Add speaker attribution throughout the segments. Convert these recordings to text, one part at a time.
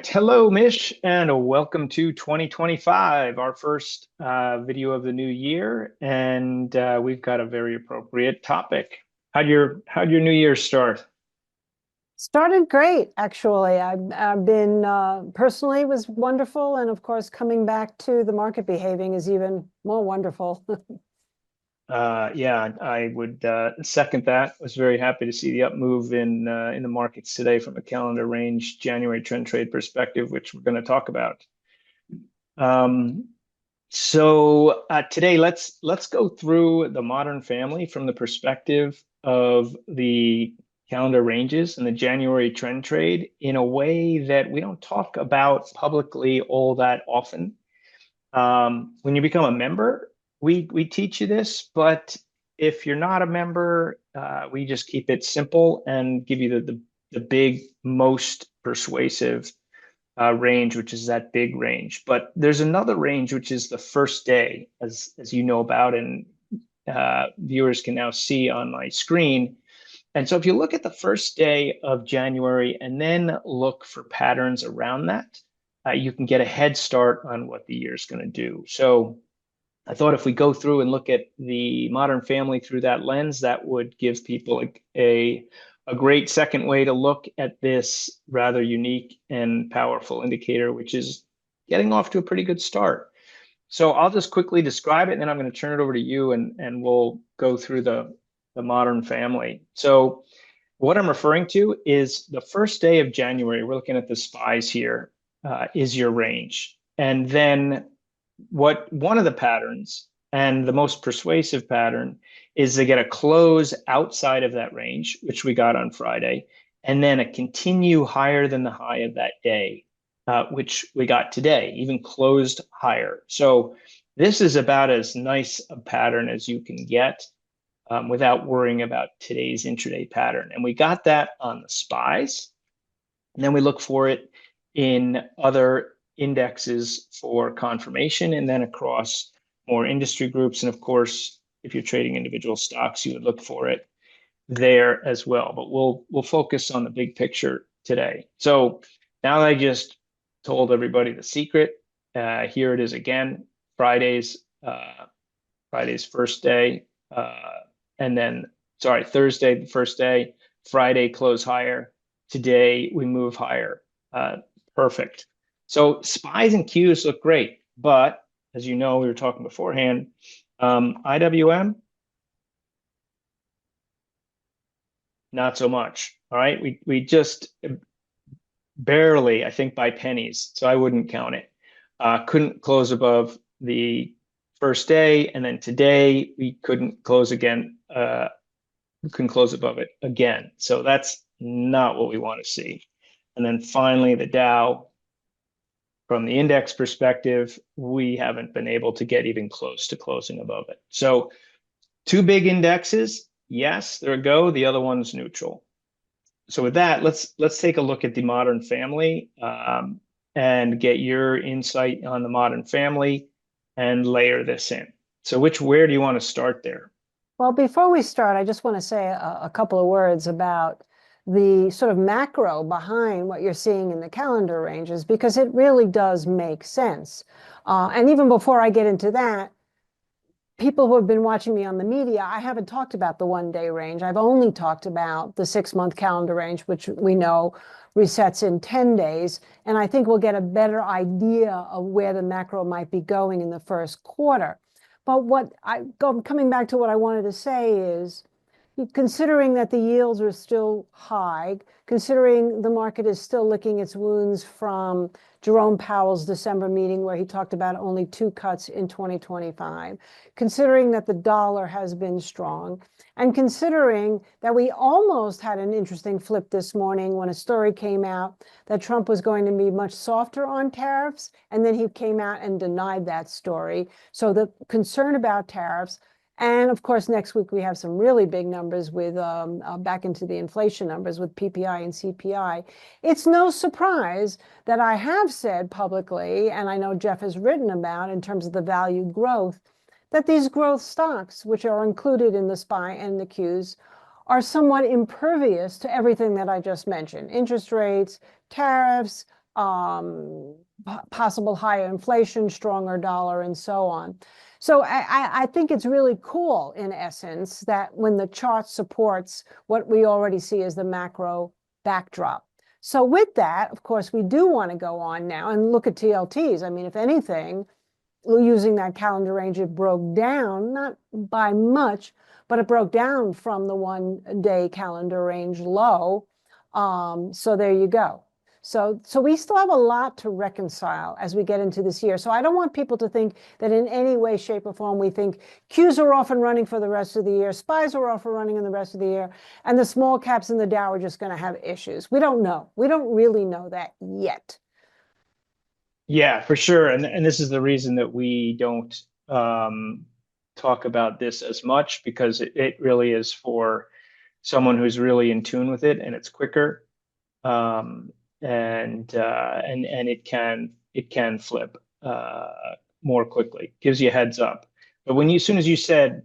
Speaker 1: right. Hello, Mish, and welcome to 2025, our first video of the new year. And we've got a very appropriate topic. How'd your New Year start?
Speaker 2: Started great, actually. I've been personally was wonderful, and of course, coming back to the market behaving is even more wonderful.
Speaker 1: Yeah, I would second that. Was very happy to see the up move in the markets today from a calendar range January trend trade perspective, which we're going to talk about. Um, Today, let's go through the modern family from the perspective of the calendar ranges and the January trend trade in a way that we don't talk about publicly all that often. When you become a member, we teach you this, but if you're not a member, we just keep it simple and give you the big, most persuasive range, which is that big range. But there's another range, which is the first day, as you know about, and viewers can now see on my screen. And so if you look at the first day of January and then look for patterns around that, you can get a head start on what the year is going to do. So I thought if we go through and look at the modern family through that lens, that would give people a great second way to look at this rather unique and powerful indicator, which is getting off to a pretty good start. So I'll just quickly describe it, and then I'm going to turn it over to you, and we'll go through the modern family. So what I'm referring to is the first day of January. We're looking at the spies here, is your range. And then one of the patterns, and the most persuasive pattern, is to get a close outside of that range, which we got on Friday, and then a continue higher than the high of that day, which we got today, even closed higher. So this is about as nice a pattern as you can get without worrying about today's intraday pattern. And we got that on the spies. And then we look for it in other indexes for confirmation, and then across more industry groups. And of course, if you're trading individual stocks, you would look for it there as well. But we'll focus on the big picture today. So now that I just told everybody the secret, here it is again. Friday's first day, and then Thursday the first day, Friday close higher. Today we move higher. Perfect. So spies and Qs look great, but as you know, we were talking beforehand, IWM, not so much. All right, we just barely, I think, by pennies, so I wouldn't count it. Couldn't close above the first day, and then today we couldn't close again. Couldn't close above it again. So that's not what we want to see. And then finally, the Dow. From the index perspective, we haven't been able to get even close to closing above it. So two big indexes, yes, they're a go. The other one's neutral. So with that, let's take a look at the modern family and get your insight on the modern family and layer this in. So where do you want to start there?
Speaker 2: Well, before we start, I just want to say a couple of words about the sort of macro behind what you're seeing in the calendar ranges, because it really does make sense. And even before I get into that, people who have been watching me on the media, I haven't talked about the one-day range. I've only talked about the 6-month calendar range, which we know resets in 10 days. And I think we'll get a better idea of where the macro might be going in the first quarter. But coming back to what I wanted to say is, considering that the yields are still high, considering the market is still licking its wounds from Jerome Powell's December meeting where he talked about only 2 cuts in 2025, considering that the dollar has been strong, and considering that we almost had an interesting flip this morning when a story came out that Trump was going to be much softer on tariffs, and then he came out and denied that story. So the concern about tariffs. And of course, next week we have some really big numbers with back into the inflation numbers with PPI and CPI. It's no surprise that I have said publicly, and I know Geoff has written about in terms of the value growth, that these growth stocks, which are included in the SPY and the Qs, are somewhat impervious to everything that I just mentioned: interest rates, tariffs, possible higher inflation, stronger dollar, and so on. So I think it's really cool, in essence, that when the chart supports what we already see as the macro backdrop. So with that, of course, we do want to go on now and look at TLTs. I mean, if anything, using that calendar range, it broke down, not by much, but it broke down from the 1-day calendar range low. So there you go. So we still have a lot to reconcile as we get into this year. So I don't want people to think that in any way, shape, or form we think Qs are off and running for the rest of the year, SPYs are off and running in the rest of the year, and the small caps in the Dow are just going to have issues. We don't know. We don't really know that yet.
Speaker 1: Yeah, for sure. And this is the reason that we don't talk about this as much, because it really is for someone who's really in tune with it, and it's quicker. And it can flip more quickly. Gives you a heads up. But as soon as you said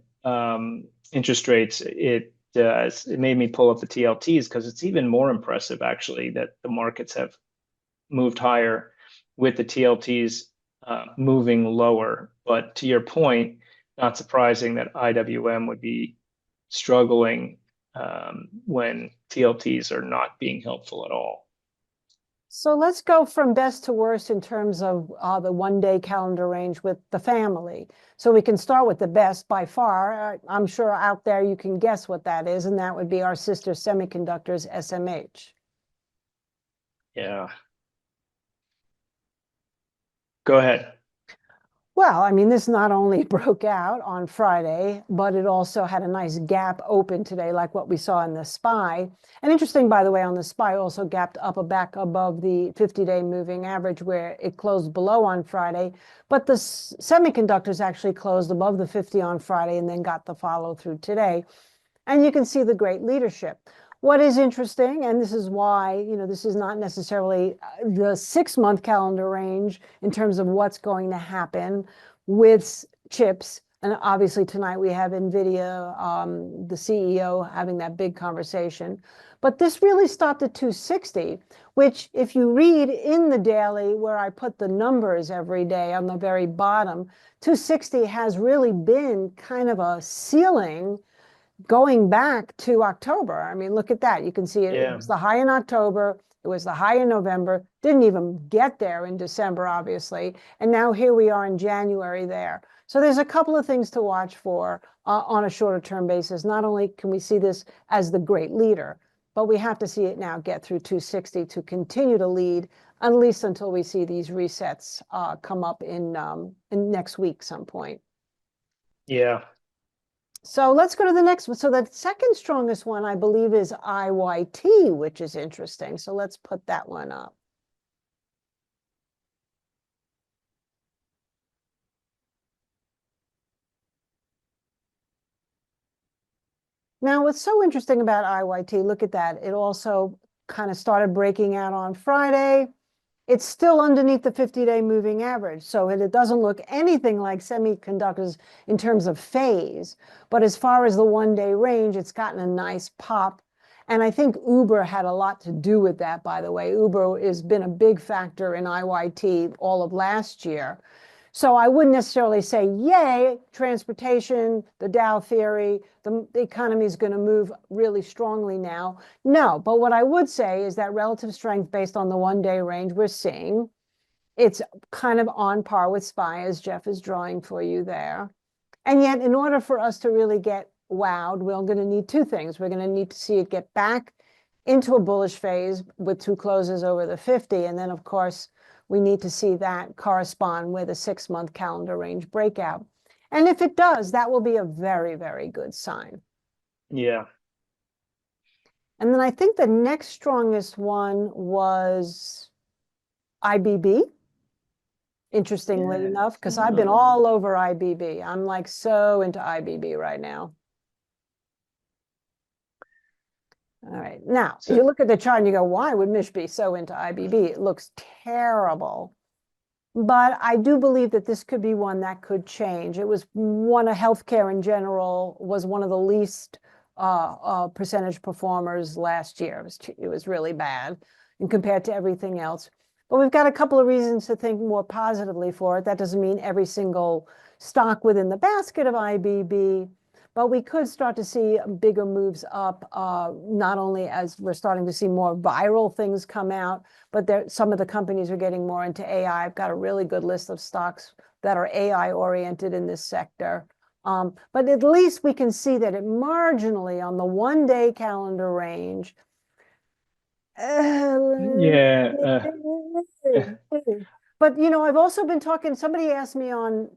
Speaker 1: interest rates, it made me pull up the TLTs, because it's even more impressive actually that the markets have moved higher with the TLTs moving lower. But to your point, not surprising that IWM would be struggling when TLTs are not being helpful at all.
Speaker 2: So let's go from best to worst in terms of the 1-day calendar range with the family. So we can start with the best by far. I'm sure out there you can guess what that is, and that would be our sister semiconductors, SMH.
Speaker 1: Yeah. Go ahead.
Speaker 2: Well, I mean, this not only broke out on Friday, but it also had a nice gap open today, like what we saw in the SPY. And interesting, by the way, on the SPY also gapped up back above the 50-day moving average, where it closed below on Friday. But the semiconductors actually closed above the 50 on Friday and then got the follow through today. And you can see the great leadership. What is interesting, and this is why, this is not necessarily the 6-month calendar range in terms of what's going to happen with chips. And obviously tonight we have NVIDIA, the CEO, having that big conversation. But this really stopped at 260, which if you read in the daily where I put the numbers every day on the very bottom, 260 has really been kind of a ceiling going back to October. I mean, look at that. You can see it, it was the high in October. It was the high in November. Didn't even get there in December, obviously. And now here we are in January there. So there's a couple of things to watch for on a shorter term basis. Not only can we see this as the great leader, but we have to see it now get through 260 to continue to lead, at least until we see these resets come up in next week some point.
Speaker 1: Yeah.
Speaker 2: So let's go to the next one. So the second strongest one, I believe, is IYT, which is interesting. So let's put that one up. Now, what's so interesting about IYT, look at that. It also kind of started breaking out on Friday. It's still underneath the 50-day moving average. So it doesn't look anything like semiconductors in terms of phase. But as far as the 1-day range, it's gotten a nice pop. And I think Uber had a lot to do with that, by the way. Uber has been a big factor in IYT all of last year. So I wouldn't necessarily say, yay, transportation, the Dow theory, the economy is going to move really strongly now. No, but what I would say is that relative strength based on the 1-day range we're seeing, it's kind of on par with SPY, as Geoff is drawing for you there. And yet, in order for us to really get wowed, we're going to need two things. We're going to need to see it get back into a bullish phase with 2 closes over the 50. And then, of course, we need to see that correspond with a 6-month calendar range breakout. And if it does, that will be a very, very good sign.
Speaker 1: Yeah.
Speaker 2: And then I think the next strongest one was IBB, interestingly enough, because I've been all over IBB. I'm like so into IBB right now. All right. Now, if you look at the chart and you go, why would Mish be so into IBB? It looks terrible. But I do believe that this could be one that could change. It was one of healthcare in general was one of the least percentage performers last year. It was really bad and compared to everything else. But we've got a couple of reasons to think more positively for it. That doesn't mean every single stock within the basket of IBB, but we could start to see bigger moves up, not only as we're starting to see more viral things come out, but some of the companies are getting more into AI. I've got a really good list of stocks that are AI oriented in this sector. But at least we can see that it marginally on the 1-day calendar range.
Speaker 1: Yeah.
Speaker 2: But I've also been talking, somebody asked me on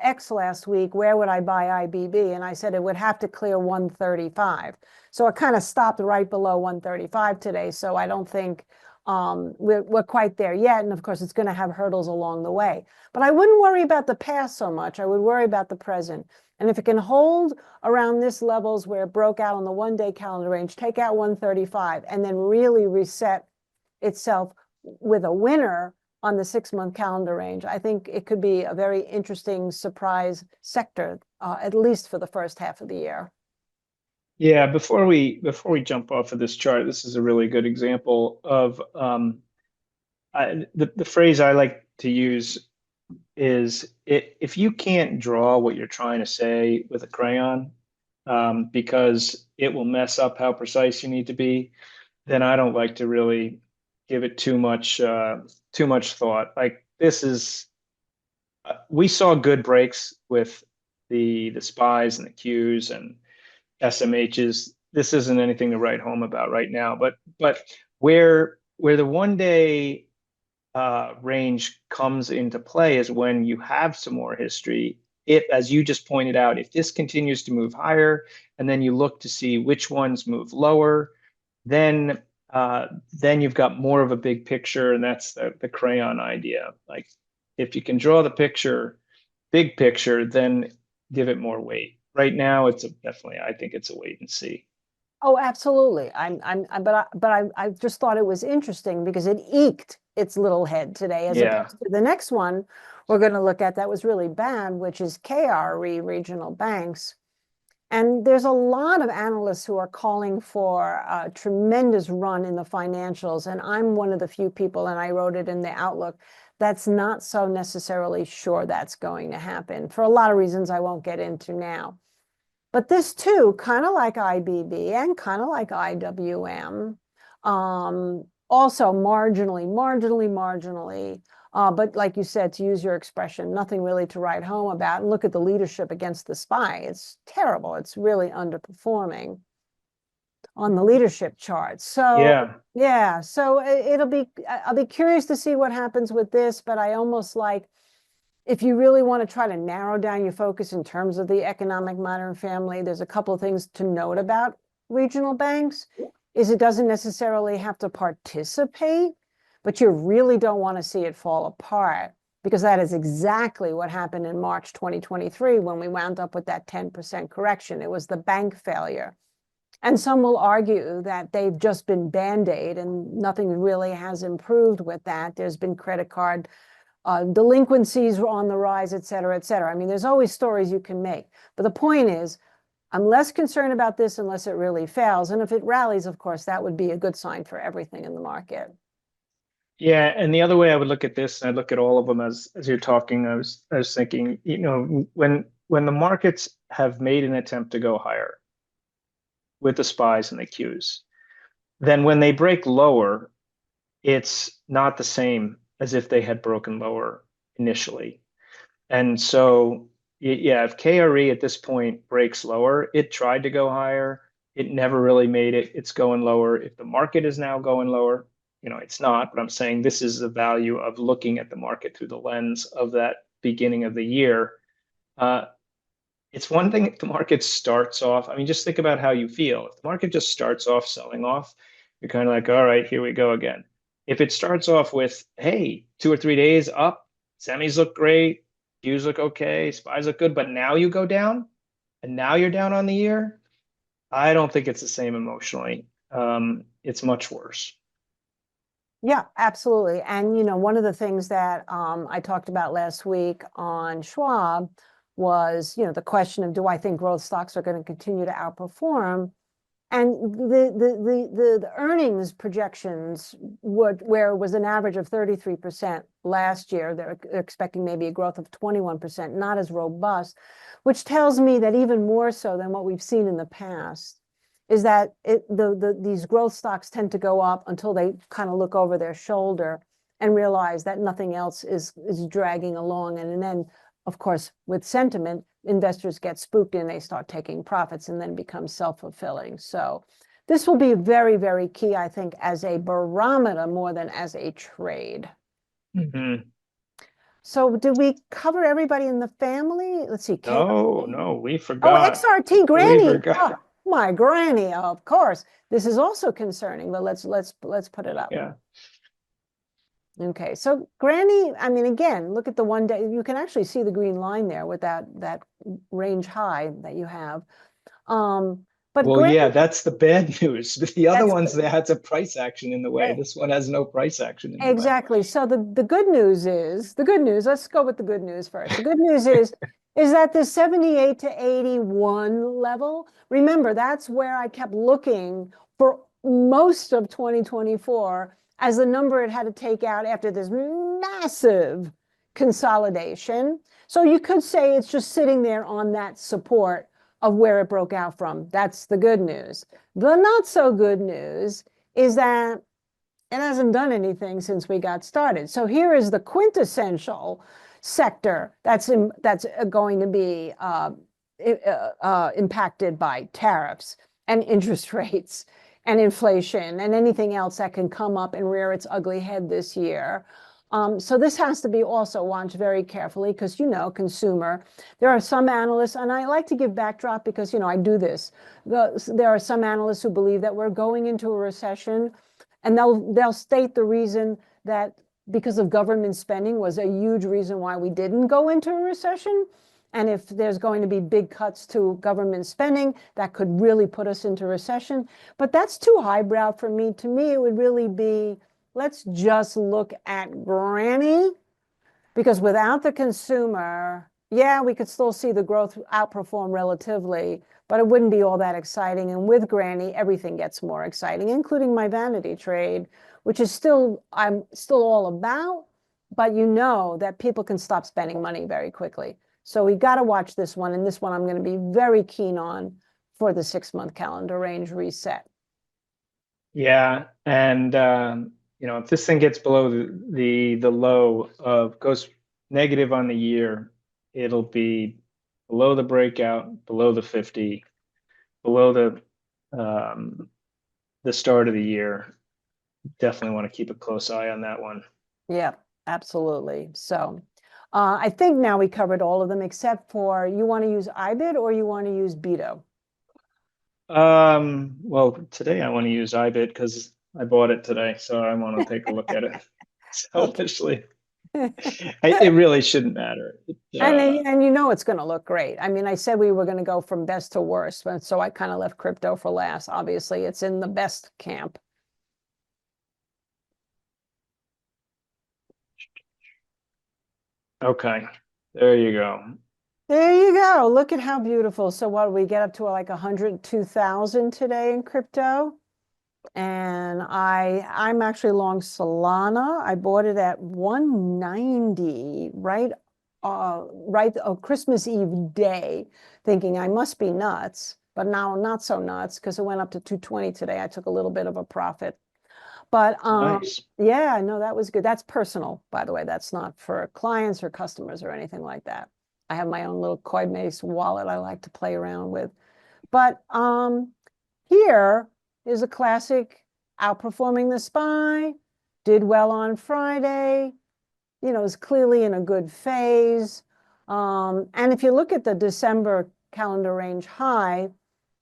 Speaker 2: X last week, where would I buy IBB? And I said it would have to clear 135. So it kind of stopped right below 135 today. So I don't think we're quite there yet. And of course, it's going to have hurdles along the way. But I wouldn't worry about the past so much. I would worry about the present. And if it can hold around this levels where it broke out on the 1-day calendar range, take out 135 and then really reset itself with a winner on the 6-month calendar range, I think it could be a very interesting surprise sector, at least for the first half of the year.
Speaker 1: Yeah, before we jump off of this chart, this is a really good example of the phrase I like to use is if you can't draw what you're trying to say with a crayon, because it will mess up how precise you need to be, then I don't like to really give it too much thought. Like this is we saw good breaks with the spies and the Qs and SMHs. This isn't anything to write home about right now, but where the 1-day range comes into play is when you have some more history. If, as you just pointed out, if this continues to move higher, and then you look to see which ones move lower, then then you've got more of a big picture, and that's the crayon idea. Like if you can draw the picture, big picture, then give it more weight. Right now, definitely, I think it's a wait and see.
Speaker 2: Oh, absolutely. I just thought it was interesting because it eked its little head today, as
Speaker 1: Yeah.
Speaker 2: opposed to the next one we're going to look at that was really bad, which is KRE, regional banks. And there's a lot of analysts who are calling for a tremendous run in the financials. And I'm one of the few people, and I wrote it in the Outlook, that's not so necessarily sure that's going to happen for a lot of reasons I won't get into now. But this too, kind of like IBB and kind of like IWM, also marginally, but like you said, to use your expression, nothing really to write home about. And look at the leadership against the SPY. It's terrible. It's really underperforming on the leadership chart. So
Speaker 1: Yeah.
Speaker 2: yeah, so I'll be curious to see what happens with this, but I almost like, if you really want to try to narrow down your focus in terms of the economic modern family, there's a couple of things to note about regional banks. Is it doesn't necessarily have to participate, but you really don't want to see it fall apart, because that is exactly what happened in March 2023 when we wound up with that 10% correction. It was the bank failure. And some will argue that they've just been Band-Aid and nothing really has improved with that. There's been credit card delinquencies were on the rise, et cetera, et cetera. I mean, there's always stories you can make. But the point is, I'm less concerned about this unless it really fails. And if it rallies, of course, that would be a good sign for everything in the market.
Speaker 1: Yeah, and the other way I would look at this, and I look at all of them as you're talking, I was thinking, when the markets have made an attempt to go higher with the spies and the Qs, then when they break lower, it's not the same as if they had broken lower initially. And so, yeah, if KRE at this point breaks lower, it tried to go higher. It never really made it. It's going lower. If the market is now going lower, it's not, but I'm saying this is the value of looking at the market through the lens of that beginning of the year. It's one thing if the market starts off. I mean, just think about how you feel. If the market just starts off selling off, you're kind of like, all right, here we go again. If it starts off with, hey, 2 or 3 days up, semis look great, Qs look okay, spies look good, but now you go down and now you're down on the year, I don't think it's the same emotionally. It's much worse.
Speaker 2: Yeah, absolutely. And one of the things that I talked about last week on Schwab was, the question of, do I think growth stocks are going to continue to outperform? And the earnings projections where it was an average of 33% last year, they're expecting maybe a growth of 21%, not as robust, which tells me that even more so than what we've seen in the past is that these growth stocks tend to go up until they kind of look over their shoulder and realize that nothing else is dragging along. And then, of course, with sentiment, investors get spooked and they start taking profits and then become self-fulfilling. So this will be very, very key, I think, as a barometer more than as a trade.
Speaker 1: Mm-hmm.
Speaker 2: So did we cover everybody in the family? Let's see.
Speaker 1: No, we
Speaker 2: Oh,
Speaker 1: forgot.
Speaker 2: XRT
Speaker 1: We
Speaker 2: Granny.
Speaker 1: forgot.
Speaker 2: Oh, my granny, of course. This is also concerning, but let's put it up.
Speaker 1: Yeah.
Speaker 2: Okay, so Granny, I mean, again, look at the 1 day. You can actually see the green line there with that range high that you have. But
Speaker 1: Well,
Speaker 2: Granny,
Speaker 1: yeah, that's the bad news. The other
Speaker 2: that's
Speaker 1: ones, that had a price action in the way. This one has no price action in the way.
Speaker 2: exactly. So the good news is the good news. Let's go with the good news first. The good news is that the 78 to 81 level. Remember, that's where I kept looking for most of 2024 as the number it had to take out after this massive consolidation. So you could say it's just sitting there on that support of where it broke out from. That's the good news. The not so good news is that it hasn't done anything since we got started. So here is the quintessential sector that's going to be impacted by tariffs and interest rates and inflation and anything else that can come up and rear its ugly head this year. So this has to be also watched very carefully because, consumer, there are some analysts, and I like to give backdrop because, I do this. There are some analysts who believe that we're going into a recession, and they'll state the reason that because of government spending was a huge reason why we didn't go into a recession. And if there's going to be big cuts to government spending, that could really put us into recession. But that's too highbrow for me. To me, it would really be, let's just look at Granny, because without the consumer, yeah, we could still see the growth outperform relatively, but it wouldn't be all that exciting. And with Granny, everything gets more exciting, including my vanity trade, which is I'm still all about, but that people can stop spending money very quickly. So we got to watch this one. And this one I'm going to be very keen on for the 6-month calendar range reset.
Speaker 1: Yeah, and if this thing gets below the low of goes negative on the year, it'll be below the breakout, below the 50, below the start of the year. Definitely want to keep a close eye on that one.
Speaker 2: Yeah, absolutely. So I think now we covered all of them except for you want to use IBID or you want to use BITO?
Speaker 1: Well, today I want to use IBIT because I bought it today, so I want to take a look at it.
Speaker 2: Okay.
Speaker 1: Selfishly, it really shouldn't matter.
Speaker 2: And it's going to look great. I mean, I said we were going to go from best to worst, but so I kind of left crypto for last. Obviously, it's in the best camp.
Speaker 1: Okay, there you go.
Speaker 2: There you go. Look at how beautiful. So what do we get up to like 102,000 today in crypto? And I'm actually long Solana. I bought it at 190, right Christmas Eve day, thinking I must be nuts, but now I'm not so nuts because it went up to 220 today. I took a little bit of a profit. But
Speaker 1: Nice.
Speaker 2: yeah, no, that was good. That's personal, by the way. That's not for clients or customers or anything like that. I have my own little Coinbase wallet I like to play around with. But here is a classic outperforming the SPY, did well on Friday, is clearly in a good phase. And if you look at the December calendar range high,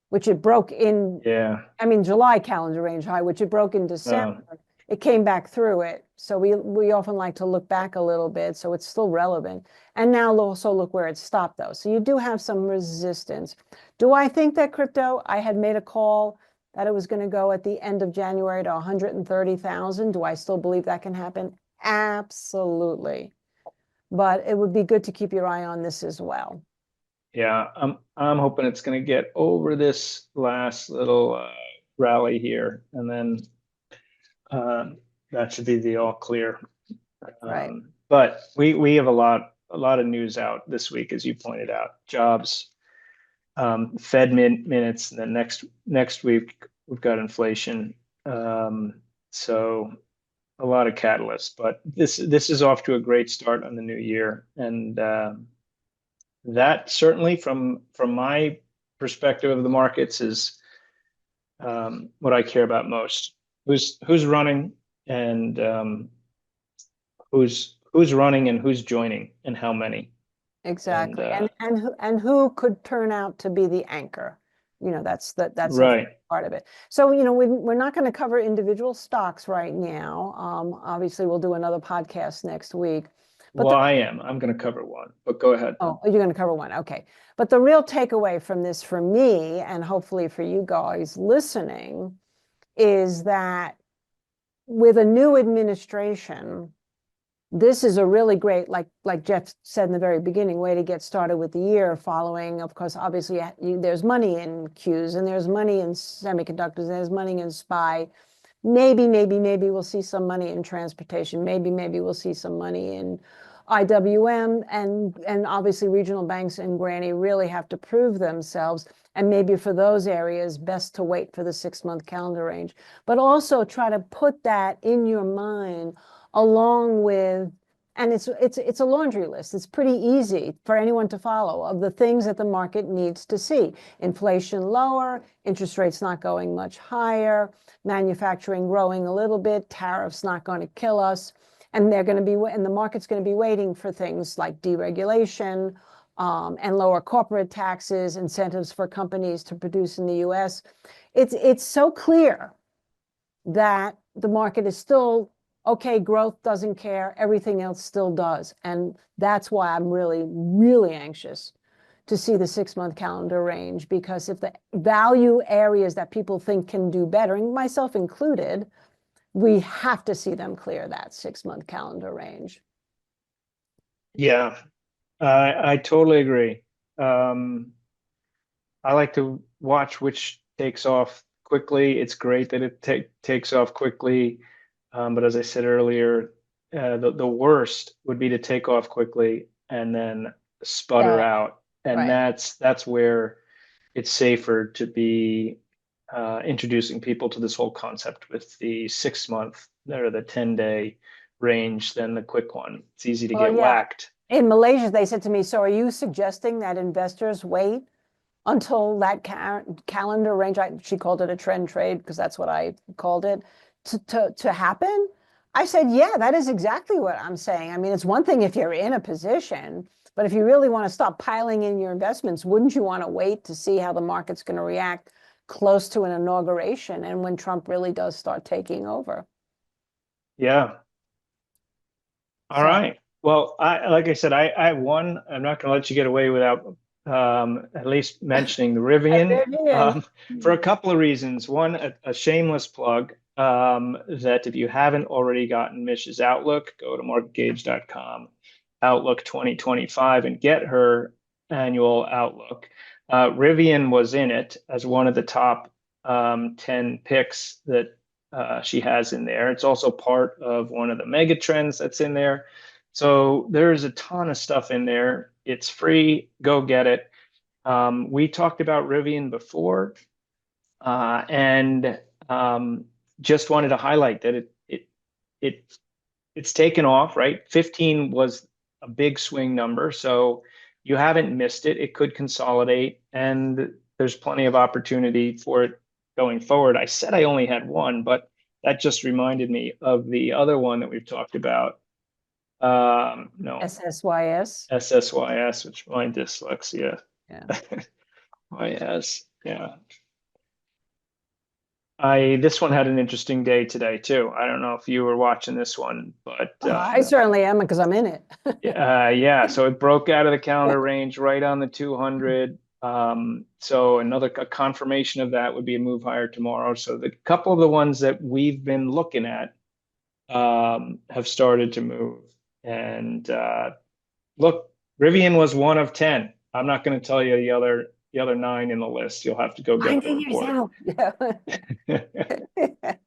Speaker 2: which it broke in,
Speaker 1: Yeah.
Speaker 2: I mean, July calendar range high, which it broke in December, it came back through it. So we often like to look back a little bit, so it's still relevant. And now also look where it stopped, though. So you do have some resistance. Do I think that crypto, I had made a call that it was going to go at the end of January to 130,000. Do I still believe that can happen? Absolutely. But it would be good to keep your eye on this as well.
Speaker 1: Yeah, I'm hoping it's going to get over this last little rally here, and then um, that should be the all clear.
Speaker 2: Right.
Speaker 1: But we have a lot of news out this week, as you pointed out. Jobs, Fed minutes, and then next week we've got inflation. So a lot of catalysts, but this is off to a great start on the new year, and that certainly from my perspective of the markets is what I care about most. Who's running and who's running and who's joining and how many. And
Speaker 2: Exactly. And who could turn out to be the anchor? That's a
Speaker 1: right.
Speaker 2: part of it. So, we're not going to cover individual stocks right now. Obviously, we'll do another podcast next week. But
Speaker 1: Well, I am. I'm going to cover one, but go ahead.
Speaker 2: you're going to cover one. Okay. But the real takeaway from this for me, and hopefully for you guys listening, is that with a new administration, this is a really great, like Geoff said in the very beginning, way to get started with the year following, of course, obviously there's money in Qs and there's money in semiconductors, and there's money in SPY. Maybe we'll see some money in transportation. Maybe we'll see some money in IWM, and obviously regional banks and Granny really have to prove themselves. And maybe for those areas, best to wait for the 6-month calendar range, but also try to put that in your mind along with, and it's a laundry list. It's pretty easy for anyone to follow of the things that the market needs to see. Inflation lower, interest rates not going much higher, manufacturing growing a little bit, tariffs not going to kill us. And the market's going to be waiting for things like deregulation, and lower corporate taxes, incentives for companies to produce in the US. It's so clear that the market is still okay, growth doesn't care, everything else still does. And that's why I'm really, really anxious to see the 6-month calendar range, because if the value areas that people think can do better, and myself included, we have to see them clear that 6-month calendar range.
Speaker 1: Yeah, I totally agree. I like to watch which takes off quickly. It's great that it takes off quickly. But as I said earlier, the worst would be to take off quickly and then sputter
Speaker 2: Yeah,
Speaker 1: out. And
Speaker 2: right.
Speaker 1: that's where it's safer to be introducing people to this whole concept with the 6-month or the 10-day range than the quick one. It's easy to
Speaker 2: Well,
Speaker 1: get
Speaker 2: yeah.
Speaker 1: whacked.
Speaker 2: In Malaysia, they said to me, so are you suggesting that investors wait until that calendar range, she called it a trend trade because that's what I called it, to happen? I said, yeah, that is exactly what I'm saying. I mean, it's one thing if you're in a position, but if you really want to stop piling in your investments, wouldn't you want to wait to see how the market's going to react close to an inauguration and when Trump really does start taking over?
Speaker 1: Yeah. All
Speaker 2: So,
Speaker 1: right. Well, like I said, I have one. I'm not going to let you get away without at least mentioning the Rivian
Speaker 2: Vivian.
Speaker 1: for a couple of reasons. One, a shameless plug that if you haven't already gotten Mish's Outlook, go to marketgauge.com, Outlook 2025, and get her annual Outlook. Rivian was in it as one of the top 10 picks that she has in there. It's also part of one of the mega trends that's in there. So there's a ton of stuff in there. It's free. Go get it. We talked about Rivian before, and just wanted to highlight that it's taken off, right? 15 was a big swing number, so you haven't missed it. It could consolidate, and there's plenty of opportunity for it going forward. I said I only had one, but that just reminded me of the other one that we've talked about. No,
Speaker 2: SSYS.
Speaker 1: SSYS, which my dyslexia.
Speaker 2: Yeah.
Speaker 1: YS, yeah. This one had an interesting day today too. I don't know if you were watching this one, but
Speaker 2: I certainly am because I'm in it.
Speaker 1: yeah. So it broke out of the calendar range right on the 200. So a confirmation of that would be a move higher tomorrow. So the couple of the ones that we've been looking at have started to move. And look, Rivian was one of 10. I'm not going to tell you the other nine in the list. You'll have to go
Speaker 2: Mine
Speaker 1: get the
Speaker 2: figures
Speaker 1: report.
Speaker 2: out.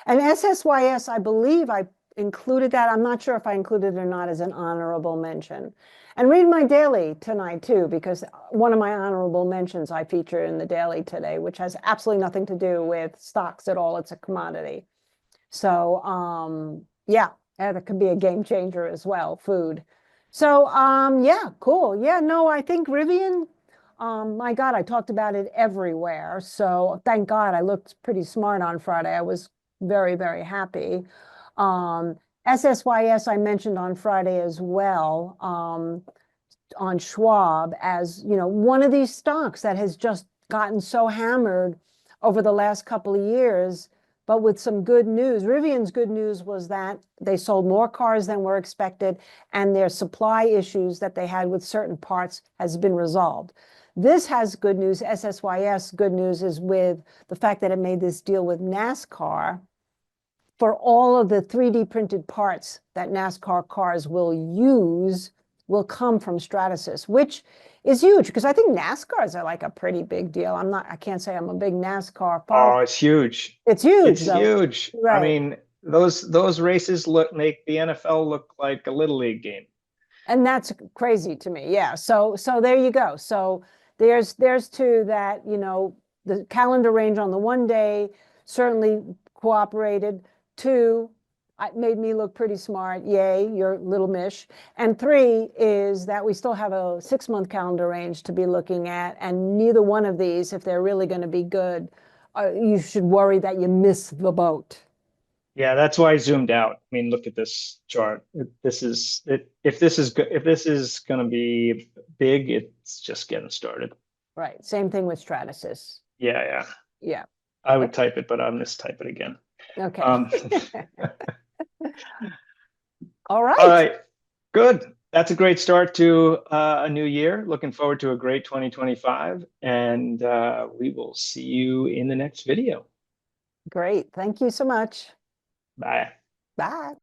Speaker 2: And SSYS, I believe I included that. I'm not sure if I included it or not as an honorable mention. And read my daily tonight too, because one of my honorable mentions I feature in the daily today, which has absolutely nothing to do with stocks at all. It's a commodity. So yeah, that could be a game changer as well, food. So yeah, cool. Yeah, no, I think Rivian, my God, I talked about it everywhere. So thank God I looked pretty smart on Friday. I was very, very happy. SSYS I mentioned on Friday as well, on Schwab as, one of these stocks that has just gotten so hammered over the last couple of years, but with some good news. Rivian's good news was that they sold more cars than were expected, and their supply issues that they had with certain parts has been resolved. This has good news. SSYS good news is with the fact that it made this deal with NASCAR for all of the 3D printed parts that NASCAR cars will use will come from Stratasys, which is huge because I think NASCARs are like a pretty big deal. I can't say I'm a big NASCAR follower.
Speaker 1: Oh, it's huge.
Speaker 2: It's huge
Speaker 1: It's
Speaker 2: though.
Speaker 1: huge. I
Speaker 2: Right.
Speaker 1: mean, those races make the NFL look like a little league game.
Speaker 2: And that's crazy to me. Yeah. So there you go. So there's two that, the calendar range on the one day certainly cooperated. Two, it made me look pretty smart. Yay, your little Mish. And three is that we still have a 6-month calendar range to be looking at. And neither one of these, if they're really going to be good, you should worry that you miss the boat.
Speaker 1: Yeah, that's why I zoomed out. I mean, look at this chart. This is it. If this is good, if this is going to be big, it's just getting started.
Speaker 2: Right. Same thing with Stratasys.
Speaker 1: Yeah, yeah.
Speaker 2: Yeah.
Speaker 1: I would
Speaker 2: Yep.
Speaker 1: type it, but I'll mistype it again.
Speaker 2: Okay.
Speaker 1: Um,
Speaker 2: All
Speaker 1: all
Speaker 2: right.
Speaker 1: right, good. That's a great start to a new year. Looking forward to a great 2025, and we will see you in the next video.
Speaker 2: Great. Thank you so much.
Speaker 1: Bye.
Speaker 2: Bye.